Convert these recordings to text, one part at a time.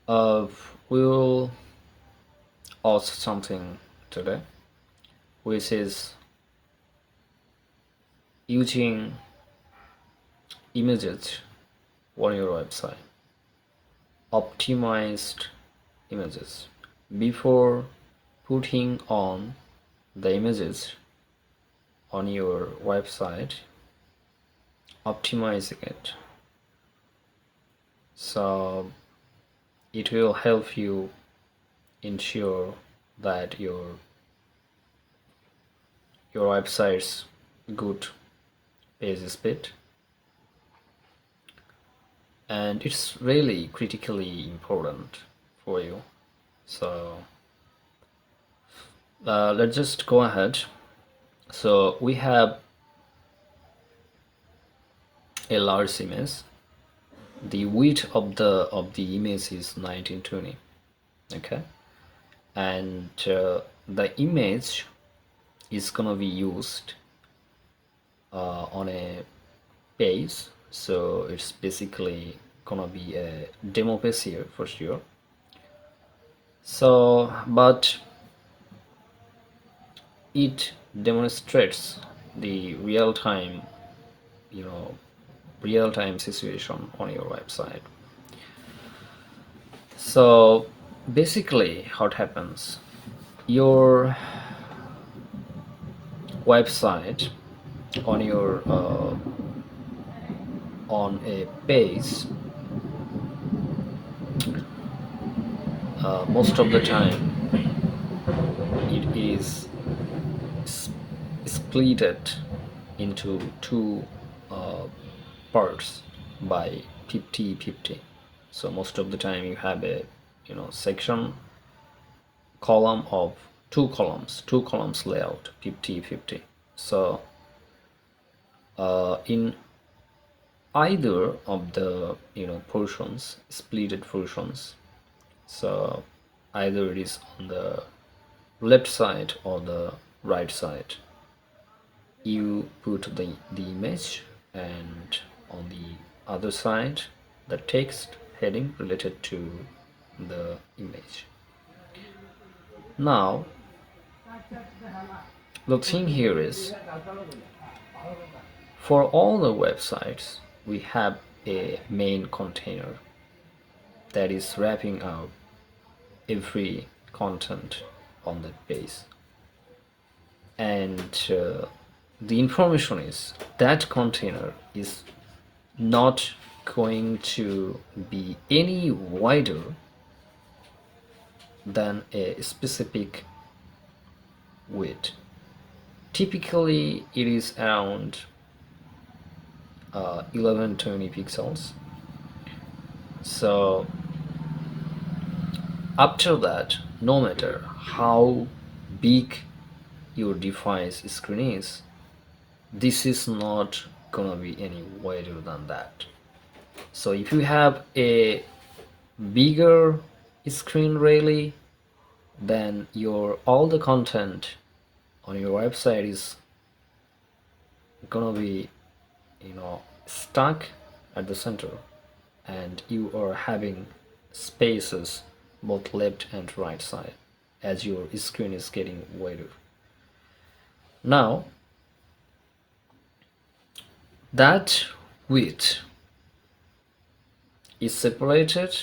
Uh, we'll ask something today, which is using images on your website, optimized images. Before putting on the images on your website, optimizing it. So it will help you ensure that your website's good page speed, and it's really critically important for you. So let's just go ahead. So we have a large image. The width of the image is 1920. Okay, and the image is gonna be used on a page. So it's basically gonna be a demo page here for sure. So but it demonstrates the you know real-time situation on your website. So basically how it happens, your website on your on a page, most of the time it is splitted into two uh, parts by 50-50. So most of the time you have a section column of two columns layout 50-50. So in either of the portions, splitted portions, so either it is on the left side or the right side, you put the image, and on the other side the text heading related to the image. Now the thing here is, for all the websites we have a main container that is wrapping up every content on that page, and the information is that container is not going to be any wider than a specific width. Typically it is around 1120 pixels. So after that, no matter how big your device screen is, this is not gonna be any wider than that. So if you have a bigger screen really, then your all the content on your website is gonna be stuck at the center, and you are having spaces both left and right side as your screen is getting wider. Now that width is separated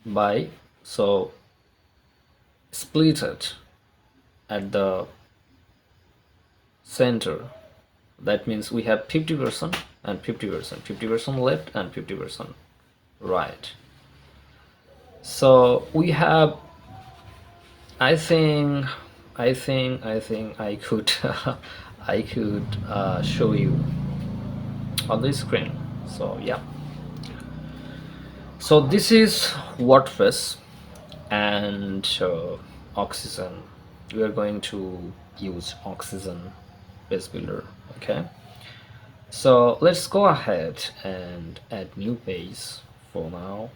by, so split it at the center. That means we have 50% and 50%, 50% left and 50% right. So we have, I think I could I could show you on the screen. So yeah, so this is WordPress and Oxygen. We are going to use Oxygen Base Builder. Okay, so let's go ahead and add new page for now.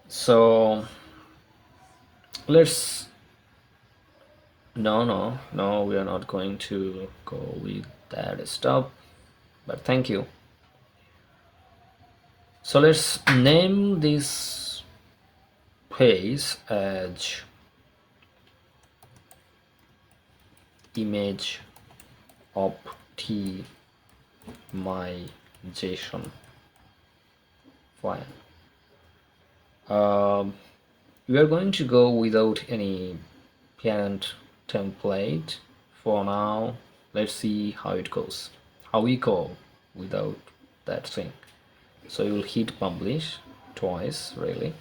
So let's No, we are not going to go with that stuff, but thank you. So let's name this page as image optimization file. Um, we are going to go without any parent template for now. Let's see how it goes, how we go without that thing. So you will hit publish twice, really.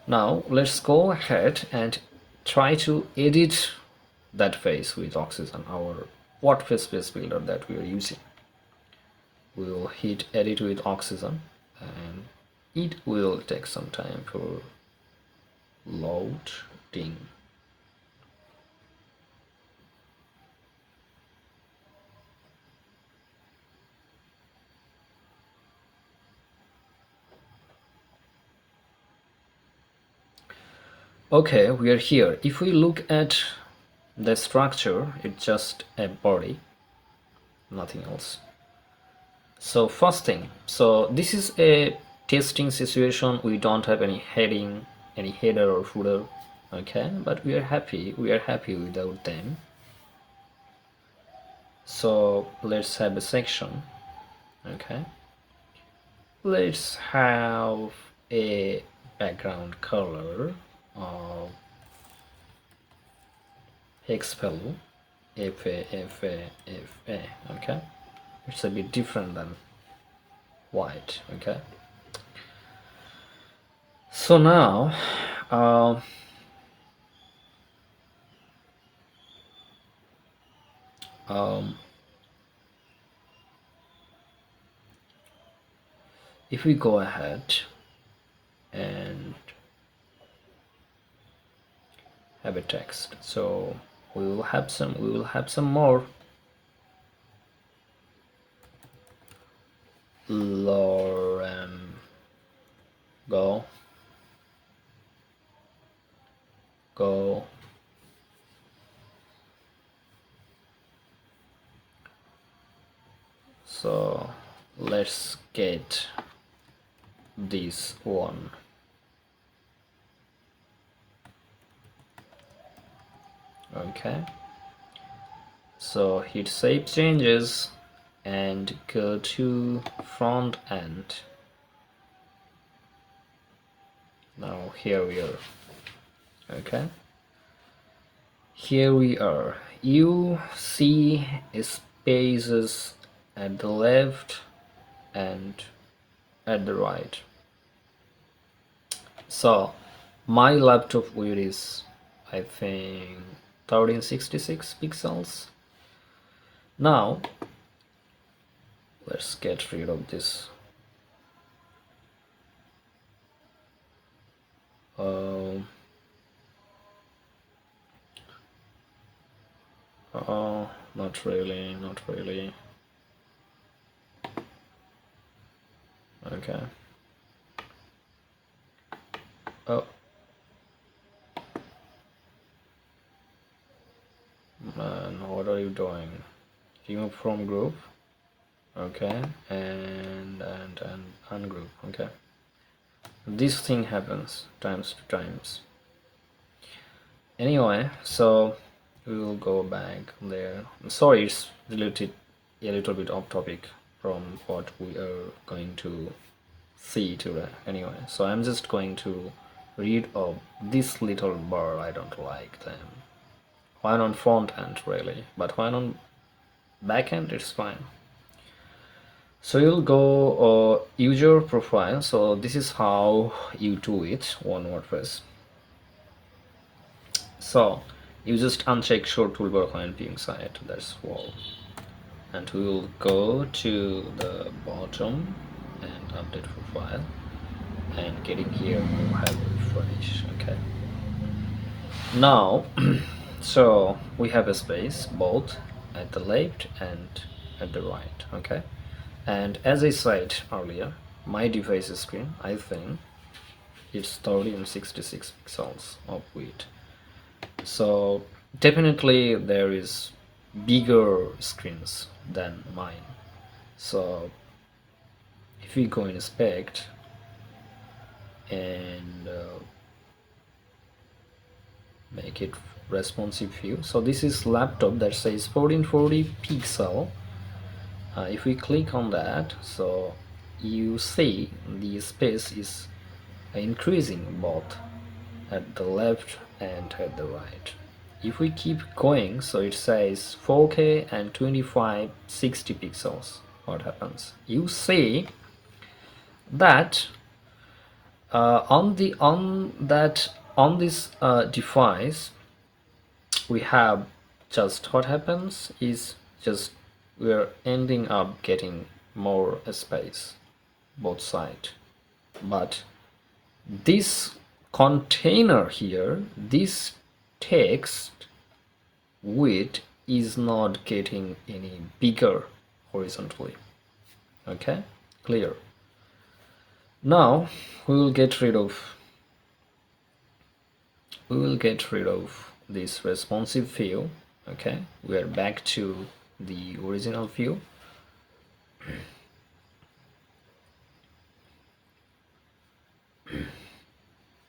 Now let's go ahead and try to edit that face with Oxygen, our WordPress page builder that we are using. We will hit edit with Oxygen and it will take some time for loading. Okay, we are here. If we look at the structure, it's just a body, nothing else. So first thing, so this is a testing situation. We don't have any heading, any header or footer, okay, but we are happy without them. So let's have a section, okay, let's have a background color of hex value fa, okay, it's a bit different than white, okay. So now if we go ahead and have a text, so we will have some more lorem go so let's get this one. Okay, so hit save changes and go to front end. Now here we are, okay, here we are. You see spaces at the left and at the right. So my laptop width is, I think, 1366 pixels. Now let's get rid of this. Not really. Okay. Oh, man, what are you doing? Remove from group. Okay, and ungroup. Okay, this thing happens times to times. Anyway, so we will go back there. I'm sorry, it's related a little bit off topic from what we are going to see today. Anyway, so I'm just going to read of this little bar. I don't like them. When on front end really, but when on back end it's fine. So you'll go user profile. So this is how you do it on WordPress. So you just uncheck show toolbar when viewing site, that's all. And we will go to the bottom and update profile, and getting here we'll have refresh. Okay, now so we have a space both at the left and at the right, okay. And as I said earlier, my device screen, I think it's 30 and 66 pixels of width. So Definitely there is bigger screens than mine. So if we go inspect and make it responsive view, so this is laptop that says 1440 pixel. If we click on that, so you see the space is increasing both at the left and at the right. If we keep going, so it says 4K and 2560 pixels. What happens? You see that on this device we have, just what happens is just we're ending up getting more space both side, but this container here, this text width is not getting any bigger horizontally. Okay, clear. Now we will get rid of this responsive view. Okay, we are back to the original view.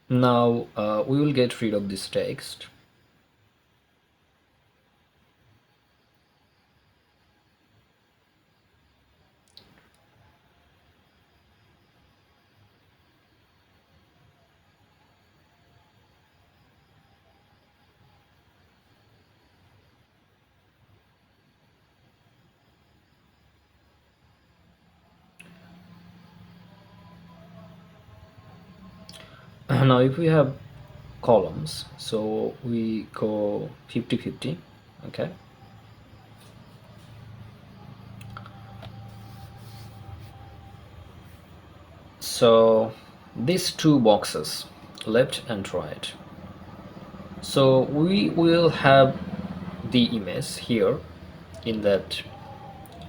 Now we will get rid of this text. Now if we have columns, so we go 50-50. Okay, so these two boxes, left and right, so we will have the image here in that,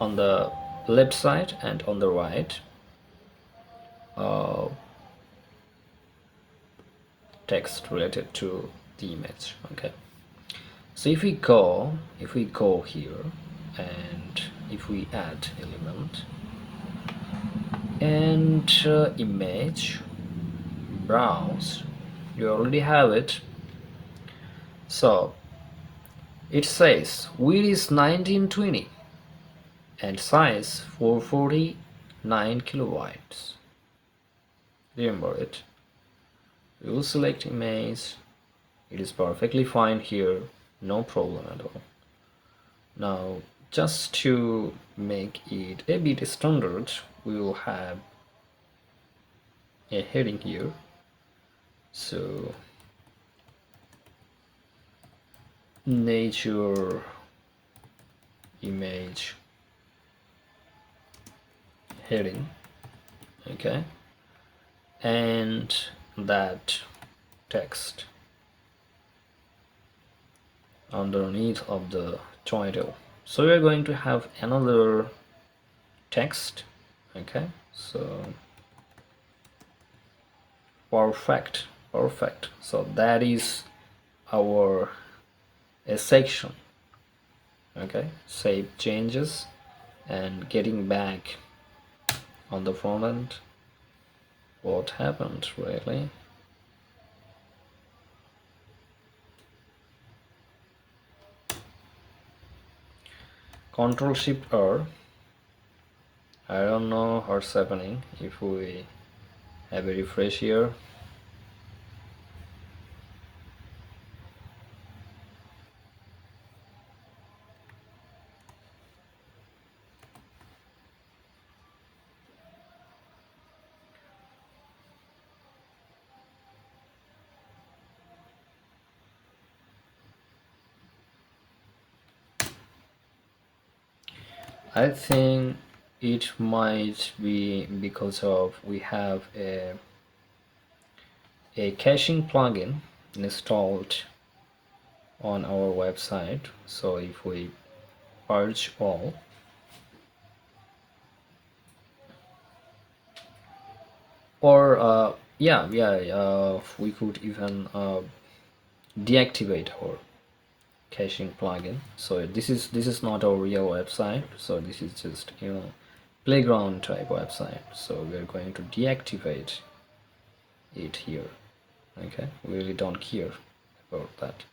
on the left side and on the right text related to the image. Okay, so if we go here and if we add element and image, browse, you already have it. So it says width is 1920 and size 449 kilobytes. Remember it. We will select image. It is perfectly fine here, no problem at all. Now just to make it a bit standard, we will have a heading here. So nature image heading. Okay, and that text underneath of the title. So we are going to have another text. Okay, so perfect. So that is our a section. Okay, save changes and getting back on the front end. What happened really? Control Shift R. I don't know what's happening. If we have a refresh here, I think it might be because of we have a caching plugin installed on our website. So if we purge all, or we could even deactivate our caching plugin. So this is not our real website, so this is just playground type website, so we're going to deactivate it here. Okay, we really don't care about that.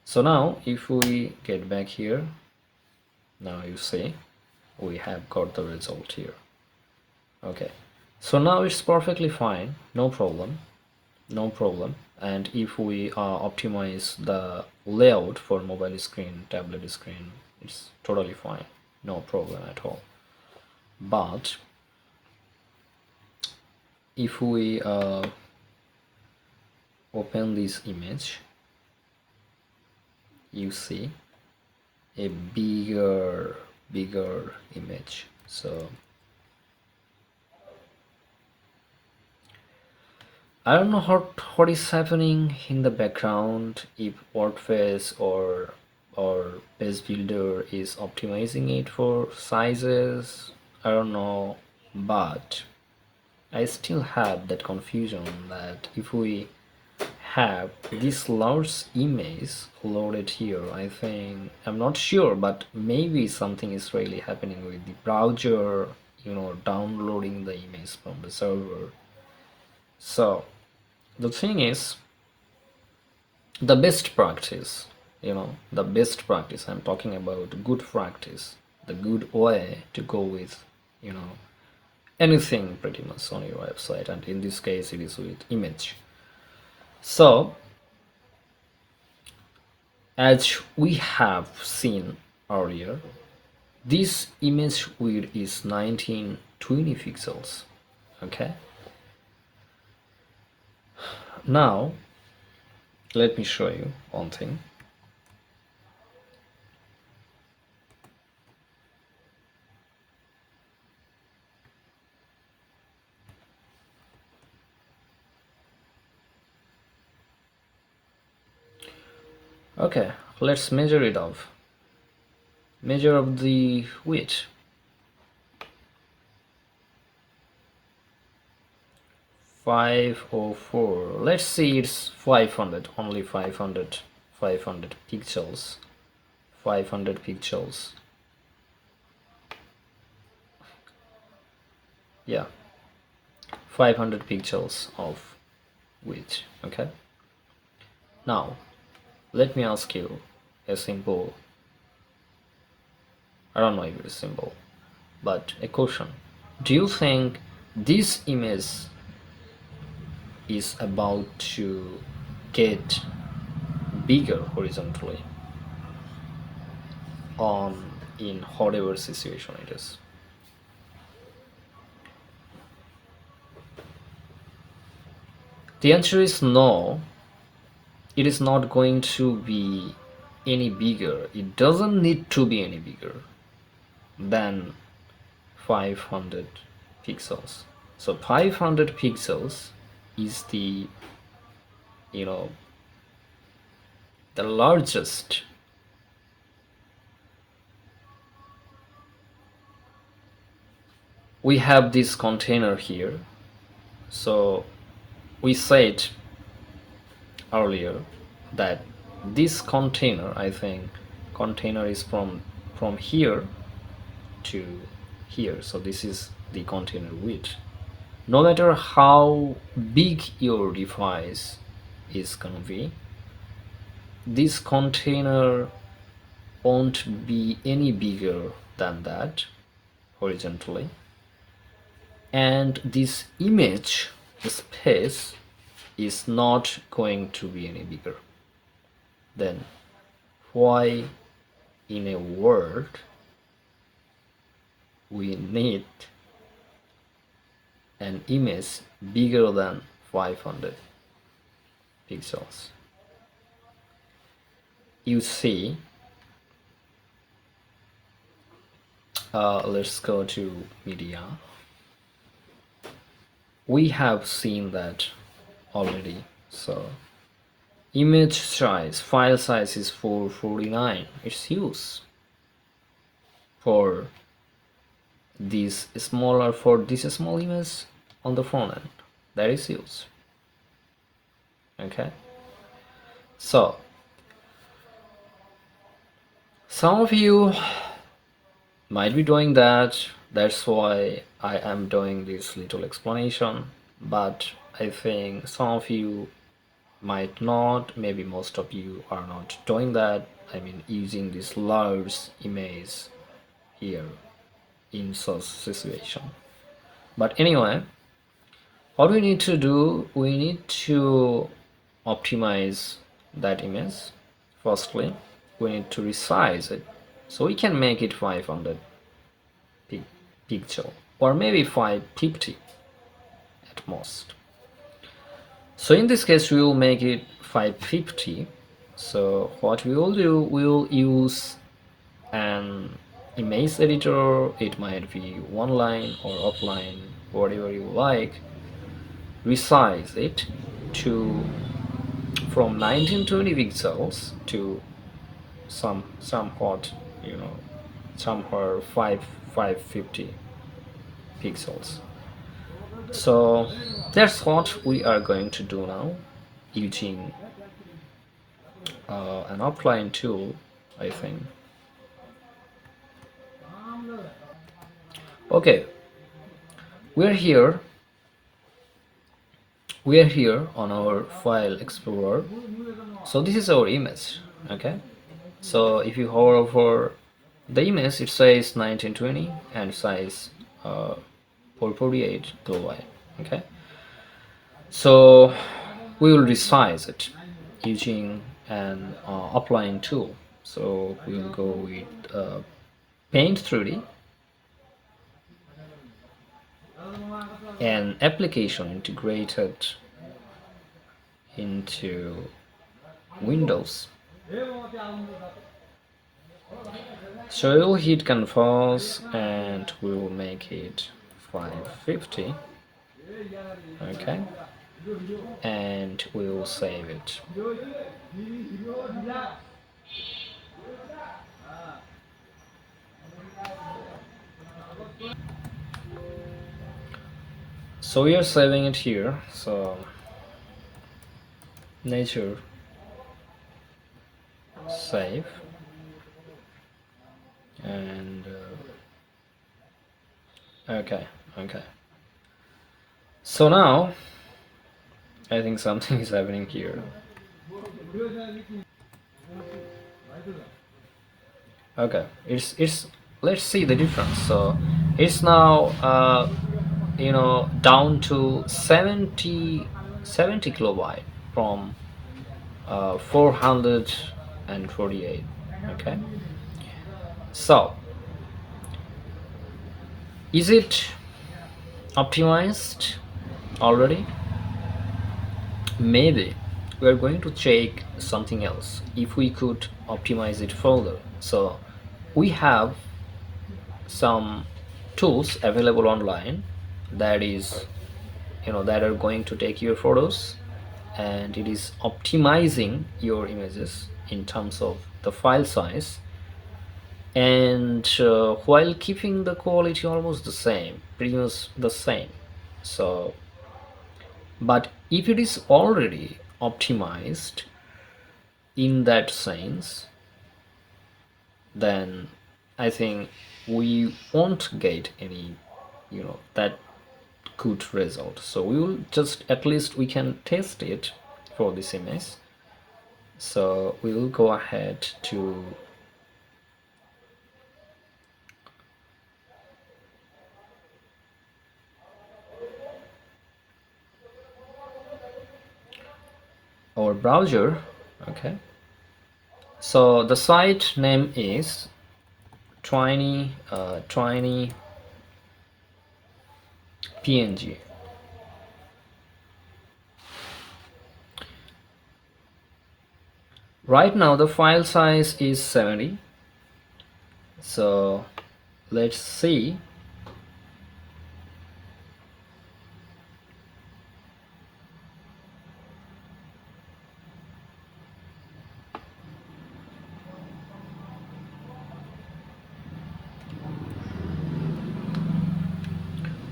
So now if we get back here, now you see we have got the result here. Okay, so now it's perfectly fine, no problem, no problem. And if we optimize the layout for mobile screen, tablet screen, it's totally fine, no problem at all. But if we open this image, you see a bigger image. So I don't know what is happening in the background, if WordPress or Page Builder is optimizing it for sizes, I don't know, but I still have that confusion that if we have this large image loaded here, I think, I'm not sure, but maybe something is really happening with the browser, downloading the image from the server. So the thing is, the best practice, the best practice, I'm talking about good practice, the good way to go with, anything pretty much on your website, and in this case it is with image. So as we have seen earlier, this image width is 1920 pixels. Okay, now let me show you one thing. Okay, let's measure it off. Measure of the width. 504. Let's see, it's 500. Only 500. 500 pixels. 500 pixels. Yeah, 500 pixels of width. Okay. Now, let me ask you a simple, I don't know if it is simple, but a question. Do you think this image is about to get bigger horizontally in whatever situation it is? The answer is no. It is not going to be any bigger. It doesn't need to be any bigger than 500 pixels. So 500 pixels is the the largest we have this container here. So we said earlier that this container, I think container is from here to here, so this is the container width. No matter how big your device is gonna be, this container won't be any bigger than that horizontally, and this image space is not going to be any bigger. Then why in a world we need an image bigger than 500 pixels? You see, let's go to media. We have seen that already. So image size, file size is 449. It's huge for this small image on the front end. That is huge. Okay, so Some of you might be doing that. That's why I am doing this little explanation. But I think some of you might not, maybe most of you are not doing that. I mean, using this large image here in such situation. But anyway, what we need to do, we need to optimize that image. Firstly, we need to resize it so we can make it 500 pixel or maybe 550 at most. So in this case we will make it 550. So what we will do, we will use an image editor. It might be online or offline, whatever you like. Resize it to from 1920 pixels to somewhat, somewhere 550 pixels. So that's what we are going to do now using an offline tool, I think. Okay, we're here on our file explorer. So this is our image. Okay, so if you hover over the image, it says 1920 and size 448 kilobyte. Okay, so we will resize it using an offline tool. So we will go with Paint 3D, an application integrated into Windows. So we'll hit canvas and we will make it 550. Okay, and we will save it. So we are saving it here. So nature, save, and okay. So now I think something is happening here. Okay, it's let's see the difference. So it's now down to 70 kilobyte from 448. Okay, so is it optimized already? Maybe we are going to check something else if we could optimize it further. So we have some tools available online that is that are going to take your photos and it is optimizing your images in terms of the file size, and while keeping the quality almost the same, pretty much the same. So but if it is already optimized in that sense, then I think we won't get any that good result. So we will just, at least we can test it for this image. So we will go ahead to our browser. Okay, so the site name is Tiny PNG. Right now the file size is 70. So let's see.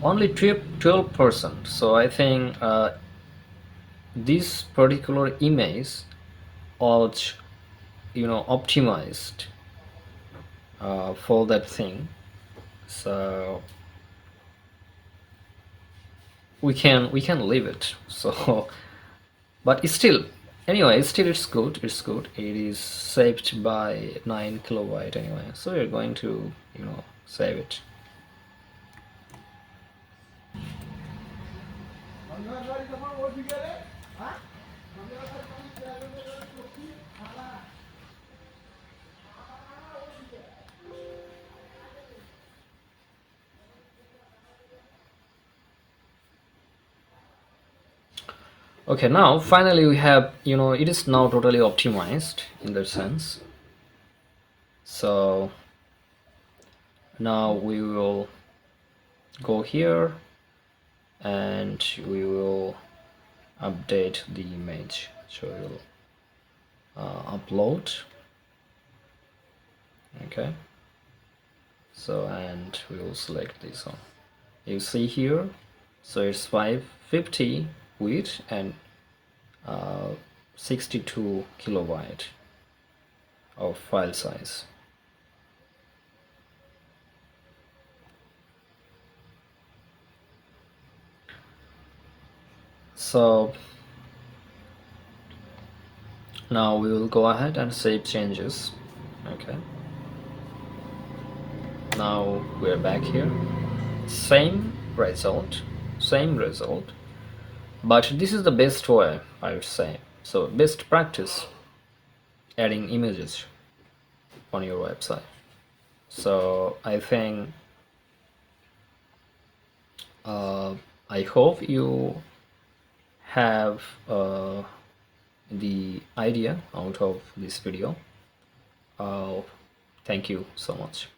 Only 12%. So I think this particular image was optimized for that thing. So we can leave it. So but it's still, anyway, still it's good. It is saved by 9 kilobyte anyway, so we're going to save it. Okay, now finally we have, it is now totally optimized in that sense. So now we will go here and we will update the image. So we'll upload. Okay, so and we will select this one. You see here, so it's 550 width and 62 kilobyte of file size. So now we will go ahead and save changes. Okay, now we're back here, same result, but this is the best way, I would say. So best practice, adding images on your website. So I think I hope you have the idea out of this video. Thank you so much.